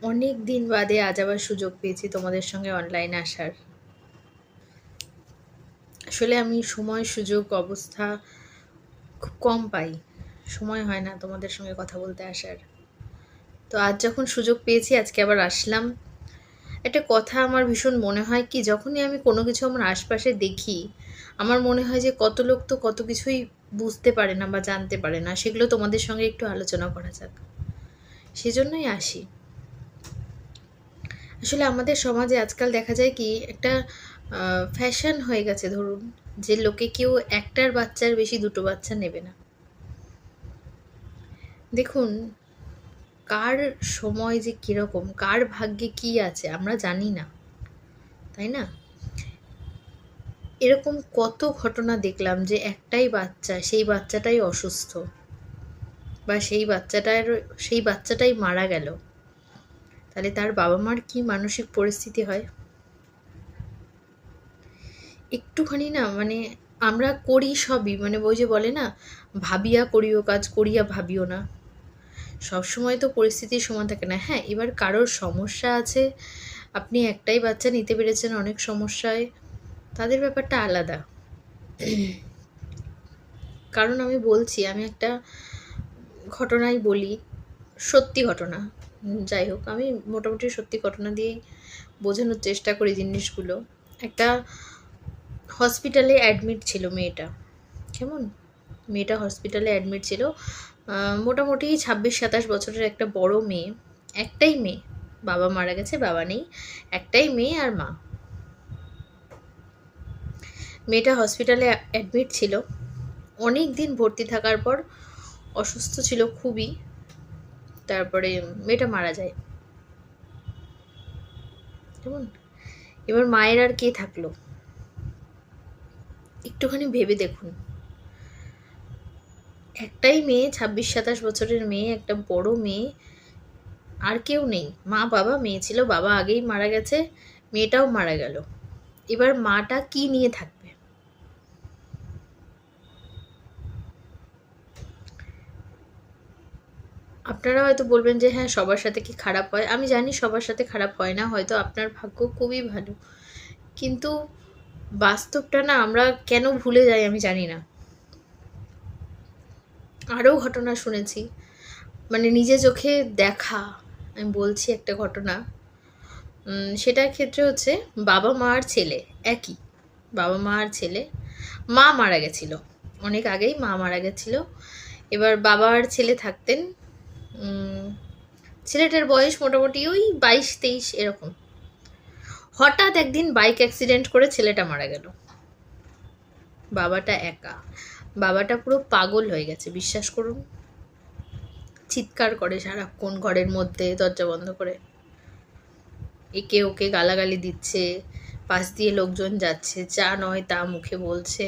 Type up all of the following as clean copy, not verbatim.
অনেক দিন বাদে আজ আবার সুযোগ পেয়েছি তোমাদের সঙ্গে অনলাইনে আসার। আসলে আমি সময় সুযোগ অবস্থা খুব কম পাই। সময় হয় না তোমাদের সঙ্গে কথা বলতে আসার। তো আজ যখন সুযোগ পেয়েছি আজকে আবার আসলাম। একটা কথা আমার ভীষণ মনে হয় কি, যখনই আমি কোনো কিছু আমার আশপাশে দেখি আমার মনে হয় যে কত লোক তো কত কিছুই বুঝতে পারে না বা জানতে পারে না, সেগুলো তোমাদের সঙ্গে একটু আলোচনা করা যাক, সেজন্যই আসি। আসলে আমাদের সমাজে আজকাল দেখা যায় কি একটা ফ্যাশন হয়ে গেছে, ধরুন যে লোকে কেউ একটার বাচ্চার বেশি দুটো বাচ্চা নেবে না। দেখুন, কার সময় যে কিরকম, কার ভাগ্যে কি আছে আমরা জানি না, তাই না? এরকম কত ঘটনা দেখলাম যে একটাই বাচ্চা, সেই বাচ্চাটাই অসুস্থ, বা সেই বাচ্চাটাই মারা গেল। তাহলে তার বাবা মার কি মানসিক পরিস্থিতি হয়? একটুখানি না মানে আমরা করি সবই, মানে ওই যে বলে না, ভাবিয়া করিও কাজ করিয়া ভাবিও না। সবসময় তো পরিস্থিতির সমান থাকে না। হ্যাঁ, এবার কারোর সমস্যা আছে, আপনি একটাই বাচ্চা নিতে পেরেছেন অনেক সমস্যায়, তাদের ব্যাপারটা আলাদা। কারণ আমি বলছি, আমি একটা ঘটনাই বলি, সত্যি ঘটনা। যাই হোক, আমি মোটামুটি সত্যি ঘটনা দিয়েই বোঝানোর চেষ্টা করি জিনিসগুলো। একটা হসপিটালে অ্যাডমিট ছিল মেয়েটা। কেমন, মেয়েটা হসপিটালে অ্যাডমিট ছিল। মোটামুটি 26-27 বছরের একটা বড় মেয়ে, একটাই মেয়ে, বাবা মারা গেছে, বাবা নেই, একটাই মেয়ে আর মা। মেয়েটা হসপিটালে অ্যাডমিট ছিল, অনেক দিন ভর্তি থাকার পর অসুস্থ ছিল খুবই। তারপরে মেয়েটা মারা যায়। কেমন, এবার মায়ের আর কে থাকলো? একটুখানি ভেবে দেখুন, একটাই মেয়ে, 26-27 বছরের মেয়ে, একটা বড় মেয়ে, আর কেউ নেই। মা বাবা, মেয়ে ছিল, বাবা আগেই মারা গেছে, মেয়েটাও মারা গেল। এবার মাটা কি নিয়ে থাকবে? আপনারা হয়তো বলবেন যে হ্যাঁ, সবার সাথে কি খারাপ হয়? আমি জানি সবার সাথে খারাপ হয় না, হয়তো আপনার ভাগ্য খুবই ভালো। কিন্তু বাস্তবটা না আমরা কেন ভুলে যাই আমি জানি না। আরও ঘটনা শুনেছি, মানে নিজে চোখে দেখা। আমি বলছি একটা ঘটনা। সেটার ক্ষেত্রে হচ্ছে বাবা মা আর ছেলে একই। বাবা মা আর ছেলে, মা মারা গেছিল অনেক আগেই, মা মারা গেছিল। এবার বাবা আর ছেলে থাকতেন। উম, ছেলেটার বয়স মোটামুটি ওই 22-23 এরকম। হঠাৎ একদিন বাইক অ্যাক্সিডেন্ট করে ছেলেটা মারা গেল। বাবাটা একা, বাবাটা পুরো পাগল হয়ে গেছে, বিশ্বাস করুন। চিৎকার করে সারাক্ষণ ঘরের মধ্যে দরজা বন্ধ করে, একে ওকে গালাগালি দিচ্ছে, পাশ দিয়ে লোকজন যাচ্ছে, যা নয় তা মুখে বলছে।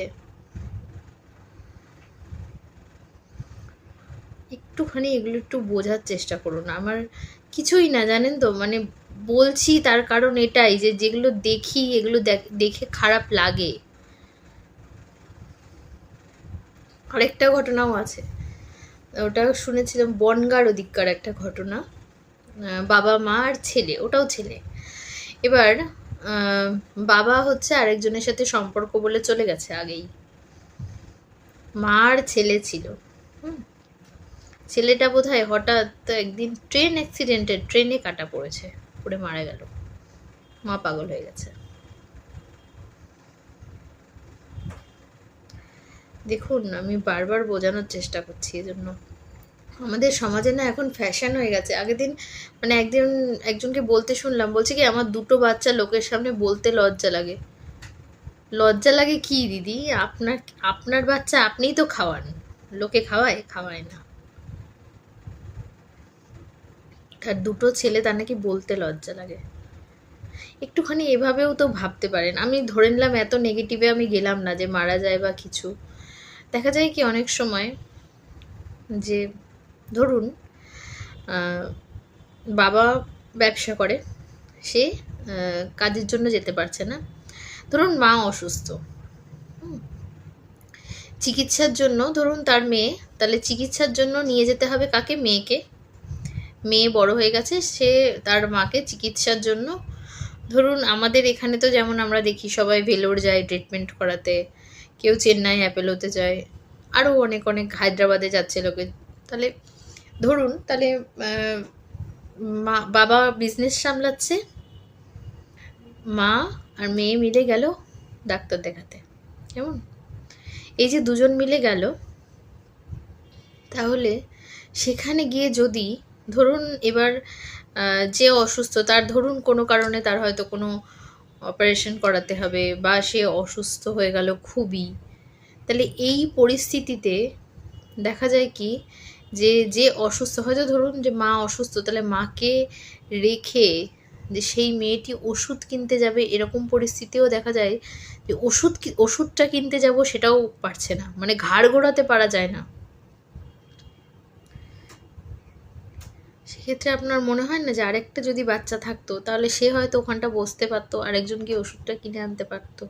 একটুখানি এগুলো একটু বোঝার চেষ্টা করুন। আমার কিছুই না, জানেন তো, মানে বলছি তার কারণ এটাই যে যেগুলো দেখি এগুলো দেখে খারাপ লাগে। আরেকটা ঘটনাও আছে, ওটা শুনেছিলাম বনগাঁর ওদিককার একটা ঘটনা। বাবা মা আর ছেলে, ওটাও ছেলে। এবার আহ, বাবা হচ্ছে আরেকজনের সাথে সম্পর্ক বলে চলে গেছে আগেই। মা আর ছেলে ছিল। হুম, ছেলেটা বোধহয় হঠাৎ একদিন ট্রেন অ্যাক্সিডেন্টে ট্রেনে কাটা পড়েছে, পড়ে মারা গেল। মা পাগল হয়ে গেছে। দেখুন, আমি বারবার বোঝানোর চেষ্টা করছি, এজন্য আমাদের সমাজে না এখন ফ্যাশন হয়ে গেছে। আগের দিন মানে একদিন একজনকে বলতে শুনলাম, বলছে কি আমার দুটো বাচ্চা লোকের সামনে বলতে লজ্জা লাগে। লজ্জা লাগে কি দিদি? আপনার আপনার বাচ্চা আপনিই তো খাওয়ান, লোকে খাওয়ায়? খাওয়ায় না। তার দুটো ছেলে, তার নাকি বলতে লজ্জা লাগে। একটুখানি এভাবেও তো ভাবতে পারেন। আমি ধরে নিলাম এত নেগেটিভে আমি গেলাম না যে মারা যায় বা কিছু। দেখা যায় কি অনেক সময় যে ধরুন আহ, বাবা ব্যবসা করে, সে কাজের জন্য যেতে পারছে না। ধরুন মা অসুস্থ, হুম, চিকিৎসার জন্য, ধরুন তার মেয়ে, তাহলে চিকিৎসার জন্য নিয়ে যেতে হবে কাকে? মেয়েকে। মেয়ে বড় হয়ে গেছে, সে তার মাকে চিকিৎসার জন্য, ধরুন আমাদের এখানে তো যেমন আমরা দেখি সবাই ভেলোর যায় ট্রিটমেন্ট করাতে, কেউ চেন্নাই অ্যাপেলোতে যায়, আরও অনেক অনেক হায়দ্রাবাদে যাচ্ছে লোকে। তাহলে ধরুন তাহলে বাবা বিজনেস সামলাচ্ছে, মা আর মেয়ে মিলে গেল ডাক্তার দেখাতে, কেমন? এই যে দুজন মিলে গেল, তাহলে সেখানে গিয়ে যদি ধরুন এবার যে অসুস্থ, তার ধরুন কোনো কারণে তার হয়তো কোনো অপারেশন করাতে হবে, বা সে অসুস্থ হয়ে গেল খুবই, তাহলে এই পরিস্থিতিতে দেখা যায় কি, যে অসুস্থ, হয়তো ধরুন যে মা অসুস্থ, তাহলে মাকে রেখে যে সেই মেয়েটি ওষুধ কিনতে যাবে, এরকম পরিস্থিতিও দেখা যায় যে ওষুধটা কিনতে যাব সেটাও পারছে না, মানে ঘাড় ঘোরাতে পারা যায় না। সেক্ষেত্রে আপনার মনে হয় না যে আরেকটা যদি বাচ্চা থাকতো, তাহলে সে হয়তো ওখানটা বসতে পারতো, আরেকজনকে ওষুধটা কিনে আনতে পারতো,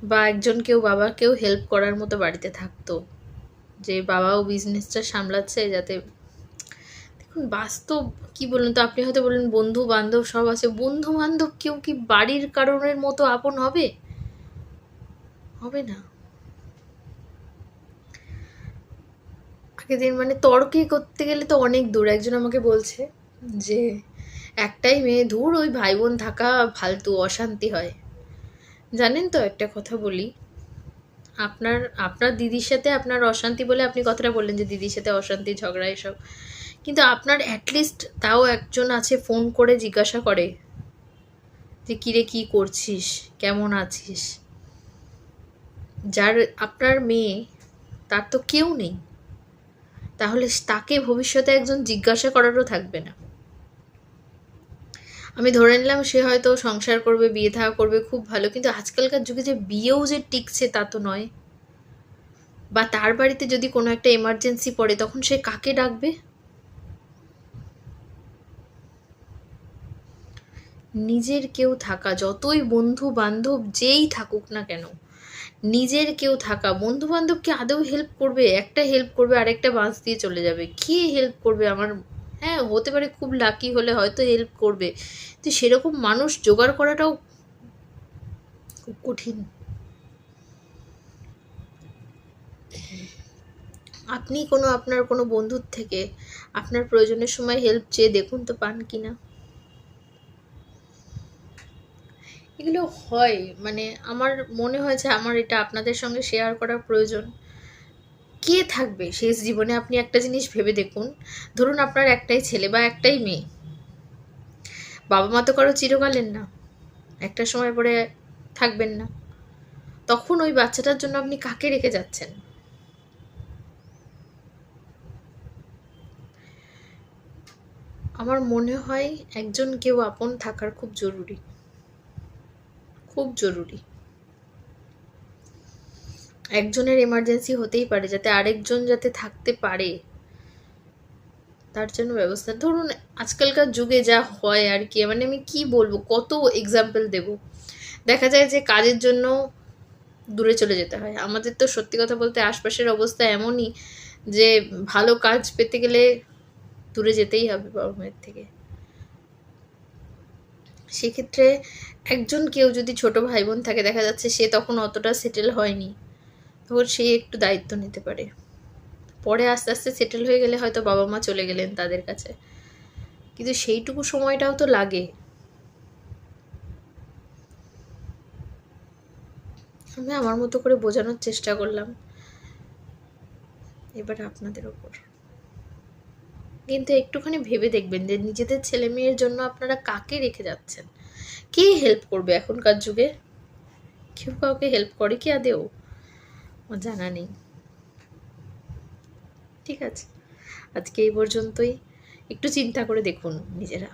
বা একজনকেও বাবাকেও হেল্প করার মতো বাড়িতে থাকতো, যে বাবাও বিজনেসটা সামলাচ্ছে, যাতে দেখুন বাস্তব কি বলুন তো, আপনি হয়তো বললেন বন্ধু বান্ধব সব আছে, বন্ধু বান্ধব কেউ কি বাড়ির কারণের মতো আপন হবে? হবে না। আগের দিন মানে তর্কে করতে গেলে তো অনেক দূর, একজন আমাকে বলছে যে একটাই মেয়ে, ধুর ওই ভাই বোন থাকা ফালতু, অশান্তি হয়। জানেন তো একটা কথা বলি, আপনার আপনার দিদির সাথে আপনার অশান্তি বলে আপনি কথাটা বললেন যে দিদির সাথে অশান্তি ঝগড়া এসব, কিন্তু আপনার অ্যাটলিস্ট তাও একজন আছে ফোন করে জিজ্ঞাসা করে যে কিরে কি করছিস, কেমন আছিস। যার আপনার মেয়ে, তার তো কেউ নেই, তাহলে তাকে ভবিষ্যতে একজন জিজ্ঞাসা করারও থাকবে না। আমি ধরে নিলাম সে হয়তো সংসার করবে, বিয়ে থা করবে, খুব ভালো, কিন্তু আজকালকার যুগে যে বিয়েও যে টিকছে তা তো নয়। বা তার বাড়িতে যদি কোনো একটা এমার্জেন্সি পড়ে, তখন সে কাকে ডাকবে? নিজের কেউ থাকা, যতই বন্ধু বান্ধব যেই থাকুক না কেন, নিজের কেউ থাকা, বন্ধু বান্ধবকে আদৌ হেল্প করবে? একটা হেল্প করবে, আরেকটা বাঁশ দিয়ে চলে যাবে। কে হেল্প করবে? আমার হ্যাঁ হতে পারে খুব লাকি হলে হয়তো হেল্প করবে, তো সেরকম মানুষ জোগাড় করাটাও খুব কঠিন। আপনি আপনার কোনো বন্ধুর থেকে আপনার প্রয়োজনের সময় হেল্প চেয়ে দেখুন তো পান কিনা। এগুলো হয়, মানে আমার মনে হয়েছে আমার এটা আপনাদের সঙ্গে শেয়ার করা প্রয়োজন। কে থাকবে শেষ জীবনে? আপনি একটা জিনিস ভেবে দেখুন, ধরুন আপনার একটাই ছেলে বা একটাই মেয়ে, বাবা মা তো কারো চিরকালের না, একটা সময় পরে থাকবেন না, তখন ওই বাচ্চাটার জন্য আপনি কাকে রেখে যাচ্ছেন? আমার মনে হয় একজন কেউ আপন থাকার খুব জরুরি, খুব জরুরি। একজনের এমার্জেন্সি হতেই পারে, যাতে আরেকজন যাতে থাকতে পারে তার জন্য ব্যবস্থা। ধরুন আজকালকার যুগে যা হয় আর কি, মানে আমি কি বলবো, কত এক্সাম্পল দেব। দেখা যায় যে কাজের জন্য দূরে চলে যেতে হয়। আমাদের তো সত্যি কথা বলতে আশপাশের অবস্থা এমনই যে ভালো কাজ পেতে গেলে দূরে যেতেই হবে বাবা মায়ের থেকে। সেক্ষেত্রে একজন কেউ যদি ছোট ভাই বোন থাকে, দেখা যাচ্ছে সে তখন অতটা সেটেল হয়নি, তখন সে একটু দায়িত্ব নিতে পারে। পরে আস্তে আস্তে সেটেল হয়ে গেলে হয়তো বাবা মা চলে গেলেন তাদের কাছে, কিন্তু সেইটুকু সময়টাও তো লাগে। আমি আমার মতো করে বোঝানোর চেষ্টা করলাম, এবার আপনাদের ওপর। কিন্তু একটুখানি ভেবে দেখবেন যে নিজেদের ছেলে মেয়ের জন্য আপনারা কাকে রেখে যাচ্ছেন। কে হেল্প করবে এখনকার যুগে? কেউ কাউকে হেল্প করে কি আদেও? আমার জানা নেই। ঠিক আছে, আজকে এই পর্যন্তই। একটু চিন্তা করে দেখুন নিজেরা।